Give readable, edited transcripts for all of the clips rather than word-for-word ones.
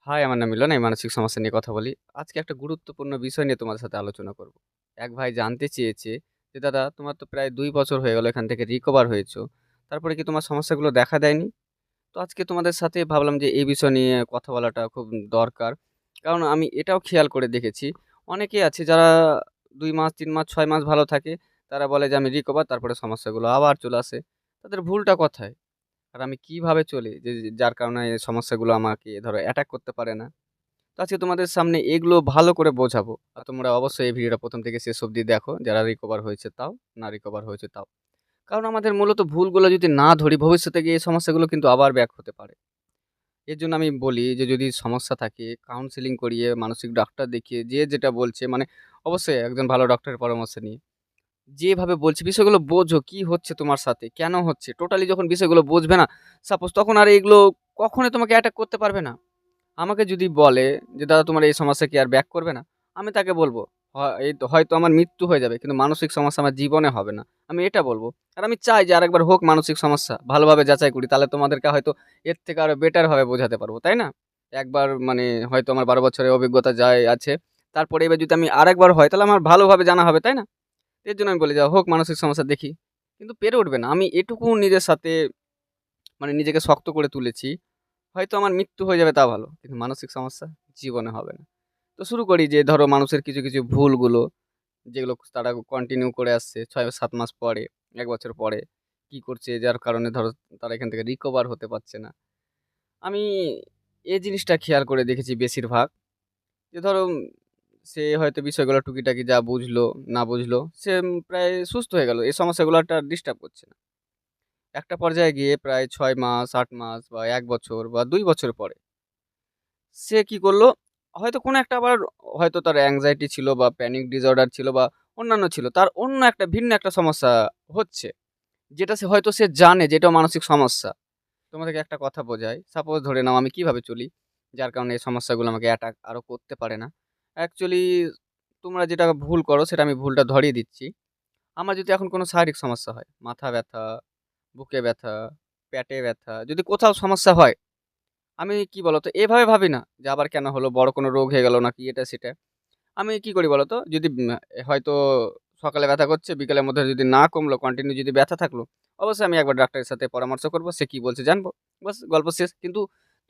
High, আমার নাম মিলন। আমি মানসিক সমস্যা নিয়ে কথা বলি। আজকে একটা গুরুত্বপূর্ণ বিষয় নিয়ে তোমার সাথে আলোচনা করব। এক ভাই জানতে চেয়েছে যে, "দাদা, তোমার তো প্রায় ২ বছর হয়ে গেল এখান থেকে রিকভার হয়েছো। তারপরে কি তোমার সমস্যাগুলো দেখা দেয়নি?" তো আজকে তোমাদের সাথে ভাবলাম যে এই বিষয় নিয়ে কথা বলাটা খুব দরকার। কারণ আমি এটাও খেয়াল করে দেখেছি, অনেকেই আছে যারা ২ মাস, ৩ মাস, ৬ মাস ভালো থাকে। তারা বলে যে, "আমি রিকভার", তারপরে সমস্যাগুলো আবার চলে আসে। তাদের ভুলটা কোথায়? আর আমি কিভাবে চলি যে যার কারণে এই সমস্যাগুলো আমাকে ধরো অ্যাটাক করতে পারে না? তো আজকে তোমাদের সামনে এগুলো ভালো করে বোঝাবো। আর তোমরা অবশ্যই এই ভিডিওটা ১ম থেকে শেষ অব্দি দেখো। যারা রিকভার হয়েছে তাও, না রিকভার হয়েছে তাও। কারণ আমাদের মূলত ভুলগুলো যদি না ধরি, ভবিষ্যতে গিয়ে এই সমস্যাগুলো কিন্তু আবার ব্যাক হতে পারে। এর জন্য আমি বলি যে যদি সমস্যা থাকে কাউন্সেলিং করিয়ে, মানসিক ডাক্তার দেখিয়ে যে যেটা বলছে মানে অবশ্যই একজন ভালো ডক্টরের পরামর্শ নিয়ে। যেভাবে বলছে বিষয়গুলো বোঝো, কি হচ্ছে তোমার সাথে? কেন হচ্ছে? টোটালি যখন বিষয়গুলো বুঝবে না, সাপোজ তখন আর এগুলো কখনোই তোমাকে অ্যাটাক করতে পারবে না। আমাকে যদি বলে যে, "দাদা, তোমার এই সমস্যা কি আর ব্যাক করবে না?" আমি তাকে বলব, এই তো হয়তো আমার মৃত্যু হয়ে যাবে কিন্তু মানসিক সমস্যা আমার জীবনে হবে না।" আমি এটা বলব। আর আমি চাই যে আরেকবার হোক মানসিক সমস্যা, ভালোভাবে যাচাই করি। তাহলে তোমাদেরকে হয়তো এর থেকে আরো বেটার ভাবে বোঝাতে পারব, তাই না? একবার মানে হয়তো আমার ১২ বছরের অভিজ্ঞতা যায় আছে। তারপরে এবার যদি আমি আরেকবার হয় তাহলে আমার ভালোভাবে জানা হবে, তাই না? এর জন্য আমি বলি যে, "হোক মানসিক সমস্যা দেখি।" কিন্তু পেরে উঠবে না। আমি এটুকু নিজের সাথে মানে নিজেকে শক্ত করে তুলেছি। হয়তো আমার মৃত্যু হয়ে যাবে তা ভালো। কিন্তু মানসিক সমস্যা জীবনে হবে না। তো শুরু করি যে ধরো মানুষের কিছু ভুলগুলো যেগুলো তারা কন্টিনিউ করে আসছে ৬-৭ মাস পরে, ১ বছর পরে কি করছে যার কারণে ধরো তারা এখান থেকে রিকভার হতে পারছে না। আমি এই জিনিসটা খেয়াল করে দেখেছি বেশিরভাগ যে ধরো সে হয়তো বিষয়গুলো টুকিটাকি যা বুঝলো, না বুঝলো সে প্রায় সুস্থ হয়ে গেল। এই সমস্যাগুলো আর তার ডিস্টার্ব করছে না। একটা পর্যায়ে গিয়ে প্রায় ৬ মাস, ৮ মাস বা ১ বছর বা ২ বছর পরে সে কি করলো? হয়তো কোনো একটা আবার হয়তো তার anxiety ছিল বা panic disorder ছিল বা অন্যান্য ছিল। তার অন্য একটা ভিন্ন একটা সমস্যা হচ্ছে। যেটা সে জানে যে এটাও মানসিক সমস্যা। তোমাদেরকে একটা কথা বোঝাই। সাপোজ ধরে নাও আমি কিভাবে চলি? যার কারণে এই সমস্যাগুলো আমাকে অ্যাটাক আরো করতে পারে না। অ্যাকচুয়ালি তোমরা যেটা ভুল করো সেটা আমি ভুলটা ধরিয়ে দিচ্ছি। আমার যদি এখন কোনো শারীরিক সমস্যা হয়, মাথা ব্যাথা, বুকে ব্যথা, পেটে ব্যথা, যদি কোথাও সমস্যা হয় আমি কি বলতো এভাবে ভাবি না যে আবার কেন হলো? বড় কোনো রোগ হয়ে গেল নাকি এটা সেটা। আমি কি করি বলতো? যদি হয়তো সকালে ব্যথা করছে, বিকেলের মধ্যে যদি না কমলো, কন্টিনিউ যদি ব্যথা থাকলো, অবশ্যই আমি একবার ডাক্তারের সাথে পরামর্শ করব। সে কি বলছে জানবো। বাস গল্প শেষ। কিন্তু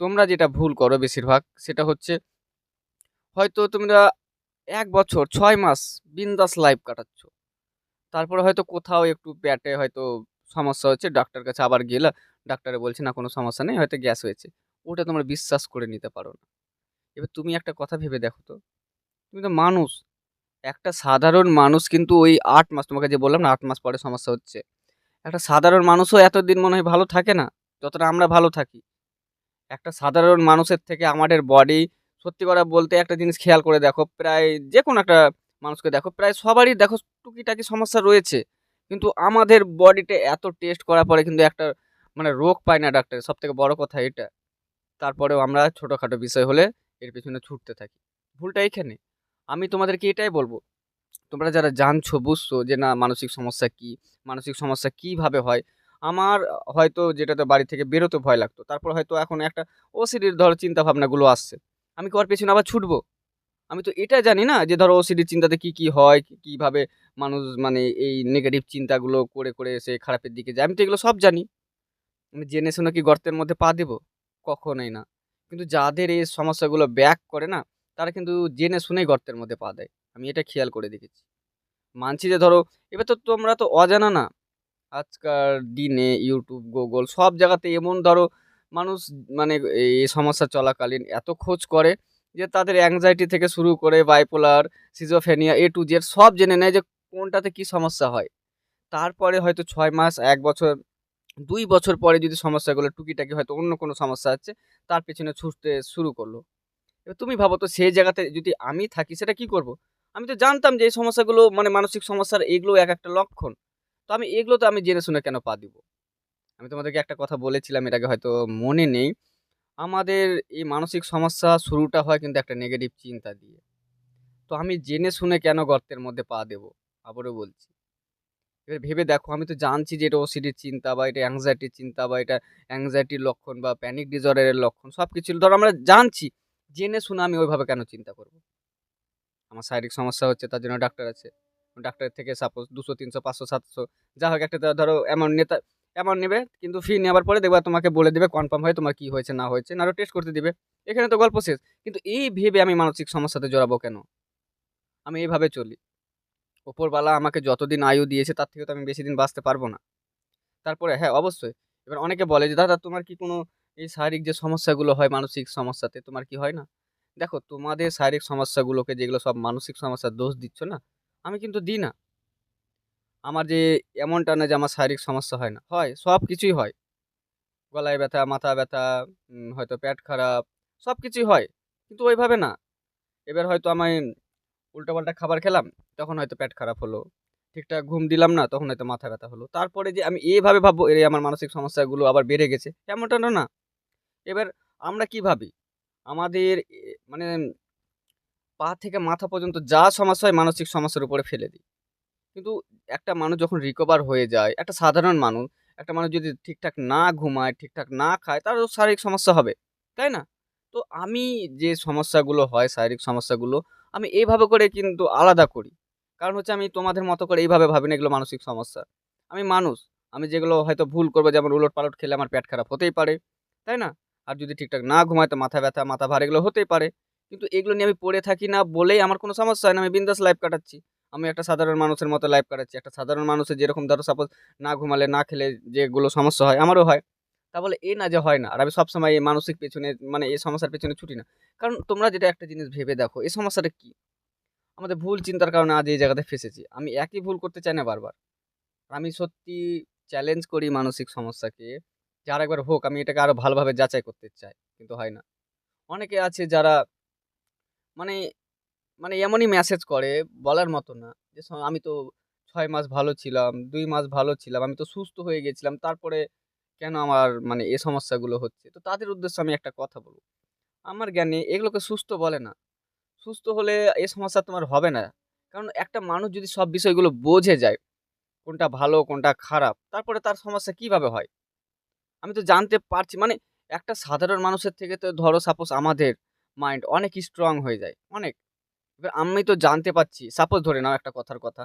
তোমরা যেটা ভুল করো বেশিরভাগ সেটা হচ্ছে হয়তো তোমরা ১ বছর ৬ মাস বিন্দাস লাইফ কাটাচ্ছ। তারপরে হয়তো কোথাও একটু পেটে হয়তো সমস্যা হচ্ছে, ডাক্তারের কাছে আবার গেলা, ডাক্তারে বলছে না কোনো সমস্যা নেই, হয়তো গ্যাস হয়েছে। ওটা তোমরা বিশ্বাস করে নিতে পারো না। এবার তুমি একটা কথা ভেবে দেখো তো, তুমি তো মানুষ। একটা সাধারণ মানুষ কিন্তু ওই ৮ মাস তোমাকে যে বললাম না ৮ মাস পরে সমস্যা হচ্ছে। একটা সাধারণ মানুষও এতদিন মনে হয় ভালো থাকে না, যতটা আমরা ভালো থাকি। একটা সাধারণ মানুষের থেকে আমাদের বডি সত্যি কথা বলতে একটা জিনিস খেয়াল করে দেখো, প্রায় যেকোনো একটা মানুষকে দেখো, প্রায় সবারই দেখো টুকিটাকি সমস্যা রয়েছে। কিন্তু আমাদের বডিতে এত টেস্ট করার পরে কিন্তু একটা মানে রোগ পায় না ডাক্তার। সবথেকে বড় কথা এটা। তারপরেও আমরা ছোটখাটো বিষয় হলে এর পেছনে ছুটতে থাকি। ভুলটা এইখানে। আমি তোমাদেরকে এটাই বলব, তোমরা যারা জানছো, বুঝছো যে না মানসিক সমস্যা কি, মানসিক সমস্যা কিভাবে হয়। আমার হয়তো যেটাতে বাড়ি থেকে বেরোতে ভয় লাগতো। তারপর হয়তো এখন একটা OCD-র ধরো চিন্তাভাবনাগুলো আসছে। আমি কি ওর পেছনে আবার ছুটবো? আমি তো এটা জানি না যে ধরো OCD-র চিন্তাতে কি হয়, কিভাবে মানুষ মানে এই নেগেটিভ চিন্তাগুলো করে সে খারাপের দিকে যায়। আমি তো এগুলো সব জানি। আমি জেনে শুনে কি গর্তের মধ্যে পা দেব? কখনোই না। কিন্তু যাদের এই সমস্যাগুলো ব্যাক করে না, তারা কিন্তু জেনে শুনেই গর্তের মধ্যে পা দেয়। আমি এটা খেয়াল করে দেখেছি। মানছি যে ধরো এবার তো তোমরা তো অজানা না। আজকার দিনে YouTube, Google সব জায়গাতে এমন ধরো মানুষ মানে এই সমস্যা চলাকালীন এত খোঁজ করে যে তাদের anxiety থেকে শুরু করে bipolar, schizophrenia A to Z সব জেনে নেয় যে কোনটাতে কি সমস্যা হয়। তারপরে হয়তো ৬ মাস, ১ বছর, ২ বছর পরে যদি সমস্যাগুলো টুকিটাকি হয়তো অন্য কোনো সমস্যা আছে, তার পেছনে ছুটতে শুরু করলো। এবার তুমি ভাবো তো সেই জায়গাতে যদি আমি থাকি সেটা কি করব? আমি তো জানতাম যে এই সমস্যাগুলো মানে মানসিক সমস্যার এগুলো একটা লক্ষণ। তো আমি এগুলোতে আমি জেনে শুনে কেন পা দিব? আমি তোমাদেরকে একটা কথা বলেছিলাম এর আগে হয়তো মনে নেই। আমাদের এই মানসিক সমস্যা শুরুটা হয় কিন্তু একটা নেগেটিভ চিন্তা দিয়ে। তো আমি জেনে শুনে কেন গর্তের মধ্যে পা দেব? আবারও বলছি। এবার ভেবে দেখো আমি তো জানছি যে এটা OCD-র চিন্তা বা এটা anxiety-র চিন্তা বা এটা anxiety-র লক্ষণ বা panic disorder এর লক্ষণ সবকিছু ধরো আমরা জানছি। জেনে শুনে আমি ওইভাবে কেন চিন্তা করব? আমার শারীরিক সমস্যা হচ্ছে তার জন্য ডাক্তার আছে। ডাক্তারের থেকে সাপোজ ২০০, ৩০০, ৫০০, ৭০০ যা হোক একটা ধরো অ্যামাউন্ট নেবে। কিন্তু ফি নেওয়ার পরে দেখবা তোমাকে বলে দিবে কনফার্ম হয়ে তোমার কি হয়েছে না হয়েছে। না আরো টেস্ট করতে দিবে। এখানে তো গল্প শেষ। কিন্তু এই ভেবে আমি মানসিক সমস্যাতে জড়াবো কেন? আমি এভাবে চলি। উপরওয়ালা আমাকে যতদিন আয়ু দিয়েছে তার থেকে তো আমি বেশি দিন বাঁচতে পারব না। তারপরে হ্যাঁ, অবশ্যই। এবার অনেকে বলে যে, "দাদা তোমার কি কোনো এই শারীরিক যে সমস্যাগুলো হয় মানসিক সমস্যাতে তোমার কি হয় না?" দেখো তোমাদের শারীরিক সমস্যাগুলোকে যেগুলো সব মানসিক সমস্যার দোষ দিচ্ছ না, আমি কিন্তু দিই না। আমার যে এমনটা না যে আমার শারীরিক সমস্যা হয় না। হয়, সবকিছুই হয়। গলায় ব্যথা, মাথা ব্যথা, হয়তো পেট খারাপ, সবকিছুই হয়। কিন্তু ওইভাবে না। এবার হয়তো আমি উল্টাপাল্টা খাবার খেলাম, তখন হয়তো পেট খারাপ হলো। ঠিকঠাক ঘুম দিলাম না, তখন হয়তো মাথা ব্যথা হলো। তারপরে যে আমি এভাবে ভাববো, "এরে আমার মানসিক সমস্যাগুলো আবার বেড়ে গেছে।" এমনটা না। এবার আমরা কি ভাবি? আমাদের মানে পা থেকে মাথা পর্যন্ত যা সমস্যা হয় মানসিক সমস্যার উপরে ফেলে দিই। কিন্তু একটা মানুষ যখন রিকভার হয়ে যায়, একটা সাধারণ মানুষ, একটা মানুষ যদি ঠিকঠাক না ঘুমায়, ঠিকঠাক না খায়, তারও শারীরিক সমস্যা হবে। তাই না? তো আমি যে সমস্যাগুলো হয়, শারীরিক সমস্যাগুলো, আমি এভাবে করে কিন্তু আলাদা করি। কারণ হচ্ছে আমি তোমাদের মতো করে এইভাবে ভাবি না এগুলো মানসিক সমস্যা। আমি মানুষ। আমি যেগুলো হয়তো ভুল করব যেমন উলট-পালট খেলে আমার পেট খারাপ হতেই পারে। তাই না? আর যদি ঠিকঠাক না ঘুমাই তো মাথা ব্যাথা, মাথা ভার এগুলো হতেই পারে। কিন্তু এগুলো নিয়ে আমি পড়ে থাকি না বলেই আমার কোনো সমস্যা হয় না। আমি বিন্দাস লাইফ কাটাচ্ছি। আমি একটা সাধারণ মানুষের মতো লাইফ কাটাচ্ছি। একটা সাধারণ মানুষের যেরকম ধরো সাপোজ না ঘুমালে, না খেলে যেগুলো সমস্যা হয়, আমারও হয়। তা বলে এ না যে হয় না। আর আমি সবসময় এই মানসিক পেছনে মানে এই সমস্যার পেছনে ছুটি না। কারণ তোমরা যেটা একটা জিনিস ভেবে দেখো, এই সমস্যাটা কি? আমাদের ভুল চিন্তার কারণে আজ এই জায়গাতে ফেঁসেছি। আমি একই ভুল করতে চাই না বারবার। আমি সত্যি চ্যালেঞ্জ করি মানসিক সমস্যাকে যে আরেকবার হোক, আমি এটাকে আরো ভালোভাবে যাচাই করতে চাই। কিন্তু হয় না। অনেকে আছে যারা মানে মানে এমনই মেসেজ করে বলার মতো না। যে আমি তো ৬ মাস ভালো ছিলাম, ২ মাস ভালো ছিলাম। আমি তো সুস্থ হয়ে গেছিলাম। তারপরে কেন আমার মানে এই সমস্যাগুলো হচ্ছে? তো তাদের উদ্দেশ্যে আমি একটা কথা বলব। আমার জ্ঞানে এগুলোকে সুস্থ বলে না। সুস্থ হলে এই সমস্যা তোমার হবে না। কারণ একটা মানুষ যদি সব বিষয়গুলো বোঝে যায়, কোনটা ভালো, কোনটা খারাপ, তারপরে তার সমস্যা কিভাবে হয়? আমি তো জানতে পারছি মানে একটা সাধারণ মানুষের থেকে তো ধরো সাপোজ আমাদের মাইন্ড অনেক স্ট্রং হয়ে যায়। অনেক। এবার আমি তো জানতে পারছি, সাপোজ ধরে নাও একটা কথার কথা।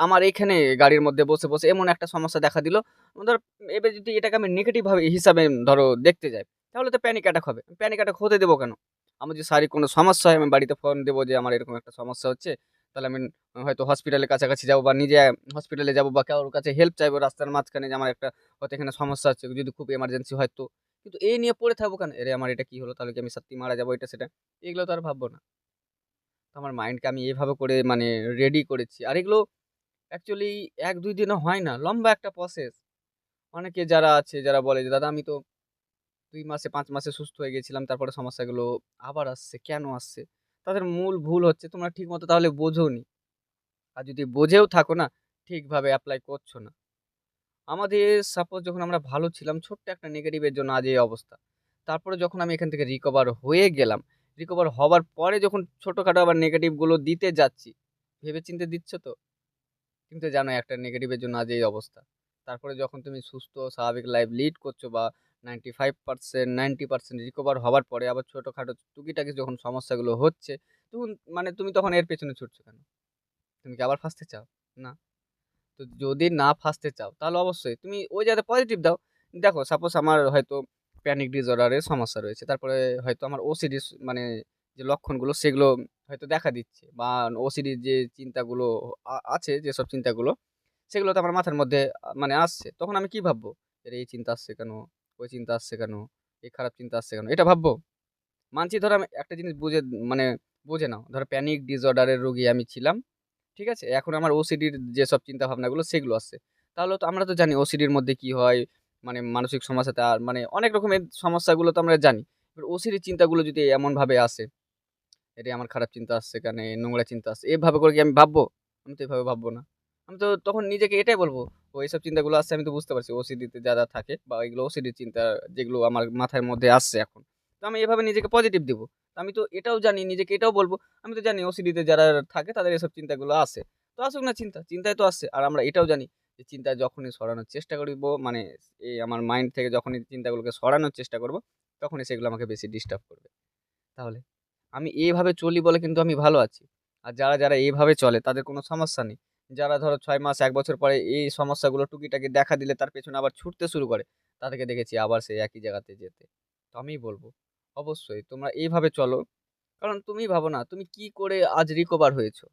আমার এইখানে গাড়ির মধ্যে বসে এমন একটা সমস্যা দেখা দিল। ধর এবার যদি এটাকে আমি নেগেটিভ ভাবে হিসাবে ধরো দেখতে যাই, তাহলে তো প্যানিক অ্যাটাক হবে। প্যানিক অ্যাটাক হতে দেবো কেন? আমার যদি শারীরিক কোনো সমস্যা হয় আমি বাড়িতে ফোন দেবো যে আমার এরকম একটা সমস্যা হচ্ছে। তাহলে আমি হয়তো হসপিটালের কাছাকাছি যাবো বা নিজে হসপিটালে যাবো বা কারোর কাছে হেল্প চাইবো রাস্তার মাঝখানে যে আমার একটা হয়তো এখানে সমস্যা হচ্ছে। যদি খুব এমার্জেন্সি হয় তো। কিন্তু এই নিয়ে পড়ে থাকবো কেন? এরে আমার এটা কি হলো? তাহলে কি আমি সত্যি মারা যাবো এটা সেটা। এগুলো তো আর ভাববো না। তো আমার মাইন্ডকে আমি এভাবে করে মানে রেডি করেছি। আর এগুলো অ্যাকচুয়ালি ১-২ দিনে হয় না। লম্বা একটা প্রসেস। অনেকে যারা আছে যারা বলে যে, "দাদা আমি তো ২ মাসে ৫ মাসে সুস্থ হয়ে গেছিলাম। তারপরে সমস্যাগুলো আবার আসছে। কেন আসছে?" তাদের মূল ভুল হচ্ছে তোমরা ঠিকমতো তাহলে বোঝোনি। আর যদি বুঝেও থাকো না, ঠিকভাবে এপ্লাই করছো না। আমাদের সাপোজ যখন আমরা ভালো ছিলাম ছোট্ট একটা নেগেটিভ এর জন্য আজ এই অবস্থা। তারপরে যখন আমি এখান থেকে রিকভার হয়ে গেলাম, রিকভার হবার পরে যখন ছোটখাটো আবার নেগেটিভ গুলো দিতে যাচ্ছি, ভেবে চিন্তে দিচ্ছ তো? তুমি তো জানোই একটা নেগেটিভের জন্য আজ এই অবস্থা। তারপরে যখন তুমি সুস্থ স্বাভাবিক লাইফ লিড করছো বা 95% 90% রিকভার হবার পরে আবার ছোটখাটো টুকিটাকি যখন সমস্যাগুলো হচ্ছে, তখন মানে তুমি তখন এর পেছনে ছুটছো কেন? তুমি কি আবার ফাঁসতে চাও? না। তো যদি না ফাঁসতে চাও তাহলে অবশ্যই তুমি ওই জায়গাতে পজিটিভ দাও। দেখো সাপোজ আমার হয়তো প্যানিক ডিসঅর্ডার এর সমস্যা রয়েছে। তারপরে হয়তো আমার ওসিডি মানে যে লক্ষণগুলো সেগুলো হয়তো দেখা দিচ্ছে বা ওসিডির যে চিন্তাগুলো আছে যেসব চিন্তাগুলো সেগুলো তো আমার মাথার মধ্যে মানে আসছে। তখন আমি কি ভাববো? এর এই চিন্তা আসছে কেন? ওই চিন্তা আসছে কেন? এই খারাপ চিন্তা আসছে কেন? এটা ভাববো? মানছি ধরো আমি একটা জিনিস মানে বুঝে নাও। ধরো প্যানিক ডিসঅর্ডার এর রোগী আমি ছিলাম। ঠিক আছে? এখন আমার ওসিডির যেসব চিন্তাভাবনাগুলো সেগুলো আসছে। তাহলে তো আমরা তো জানি ওসিডির মধ্যে কি হয়, মানে মানসিক সমস্যা তার মানে অনেক রকমের সমস্যাগুলো তো আমরা জানি। এবার ওসিডির চিন্তাগুলো যদি এমনভাবে আসে, এরে আমার খারাপ চিন্তা আসছে কেনে, নোংরা চিন্তা আসছে। এভাবে করে কি আমি ভাববো? আমি তো এভাবে ভাববো না। আমি তো তখন নিজেকে এটাই বলবো, ও এসব চিন্তাগুলো আসছে আমি তো বুঝতে পারছি ওসিডিতে যারা থাকে বা এগুলো ওসিডির চিন্তা যেগুলো আমার মাথার মধ্যে আসছে এখন। তো আমি এভাবে নিজেকে পজিটিভ দিব। তো আমি তো এটাও জানি নিজেকে এটাও বলবো, আমি তো জানি ওসিডিতে যারা থাকে তাদের এসব চিন্তাগুলো আসে। তো আসুক না চিন্তা, চিন্তায় তো আসছে। আর আমরা এটাও জানি যে চিন্তা যখনই সরানোর চেষ্টা করিব মানে এই আমার মাইন্ড থেকে যখনই চিন্তাগুলোকে সরানোর চেষ্টা করব, তখনই সেগুলো আমাকে বেশি ডিস্টার্ব করবে। তাহলে? আমি এইভাবে চলি বলে কিন্তু আমি ভালো আছি। আর যারা এইভাবে চলে তাদের কোনো সমস্যা নেই। যারা ধরো ৬ মাস ১ বছর পরে এই সমস্যাগুলো টুকিটাকি দেখা দিলে তার পেছনে আবার ছুটতে শুরু করে, তাদেরকে দেখেছি আবার সেই একই জায়গাতে যেতে। তো আমি বলব, অবশ্যই তোমরা এইভাবে চলো। কারণ তুমি ভাবো না, তুমি কি করে আজ রিকভার হয়েছো?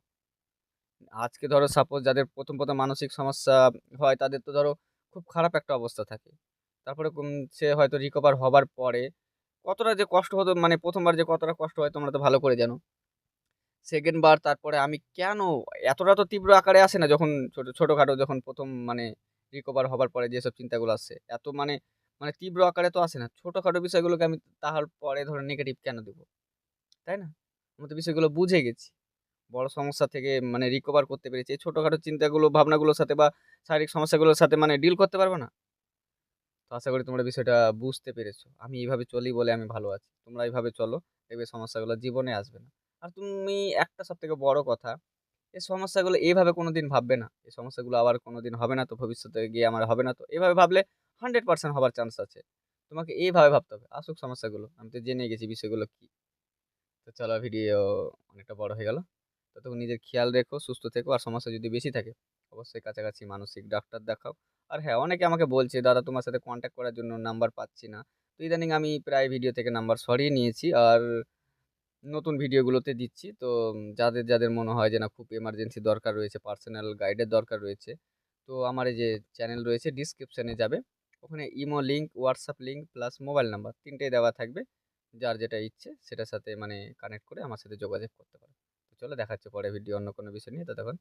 আজকে ধরো সাপোজ যাদের ১ম মানসিক সমস্যা হয় তাদের তো ধরো খুব খারাপ একটা অবস্থা থাকে। তারপরে সে হয়তো রিকভার হবার পরে কতটা যে কষ্ট হতো, মানে ১ম বার যে কতটা কষ্ট হয় তোমরা তো ভালো করে জানো। 2nd বার তারপরে আমি কেন এতটা তো তীব্র আকারে আসে না যখন ছোটখাটো যখন ১ম মানে রিকভার হবার পরে যেসব চিন্তাগুলো আসে। এত মানে তীব্র আকারে তো আসে না। ছোটখাটো বিষয়গুলোকে আমি তাহার পরে ধরো নেগেটিভ কেন দিব? তাই না? আমি তো বিষয়গুলো বুঝে গেছি। বড় সমস্যা থেকে মানে রিকভার করতে পেরেছি। এই ছোটখাটো চিন্তাগুলো, ভাবনাগুলোর সাথে বা শারীরিক সমস্যাগুলোর সাথে মানে ডিল করতে পারব না? তো আশা করি তোমরা বিষয়টা বুঝতে পেরেছো। আমি এভাবে চলি বলে আমি ভালো আছি। তোমরা এভাবে চলো, দেখবে সমস্যাগুলো জীবনে আসবে না। আর তুমি একটা সবথেকে বড় কথা, এই সমস্যাগুলো এভাবে কোনোদিন ভাববে না। এই সমস্যাগুলো আবার কোনোদিন হবে না তো, ভবিষ্যতে গিয়ে আমার হবে না তো। এভাবে ভাবলে 100% হবার চান্স আছে। তোমাকে এইভাবে ভাবতে হবে। আসুক সমস্যাগুলো। আমি তো জেনে গেছি বিষয়গুলো কি। তো চলো, ভিডিও অনেকটা বড় হয়ে গেল। ততক্ষণ নিজের খেয়াল রেখো, সুস্থ থেকো। আর সমস্যা যদি বেশি থাকে অবশ্যই কাছাকাছি মানসিক ডাক্তার দেখাও। আর হ্যাঁ, অনেকে আমাকে বলছে দাদা তোমার সাথে কন্ট্যাক্ট করার জন্য নাম্বার পাচ্ছি না। তো ইদানিং আমি প্রায় ভিডিও থেকে নাম্বার সরিয়ে নিয়েছি আর নতুন ভিডিওগুলোতে দিচ্ছি। তো যাদের মনে হয় যে না খুব এমার্জেন্সি দরকার রয়েছে, পার্সোনাল গাইডের দরকার রয়েছে, তো আমার এই যে চ্যানেল রয়েছে ডিসক্রিপশনে যাবে। ওখানে imo link, WhatsApp link plus mobile number ৩ টেই দেওয়া থাকবে। যার যেটা ইচ্ছে সেটার সাথে মানে কানেক্ট করে আমার সাথে যোগাযোগ করতে পারো। তো চলো, দেখা হচ্ছে পরে ভিডিও অন্য কোনো বিষয় নিয়ে। ততক্ষণ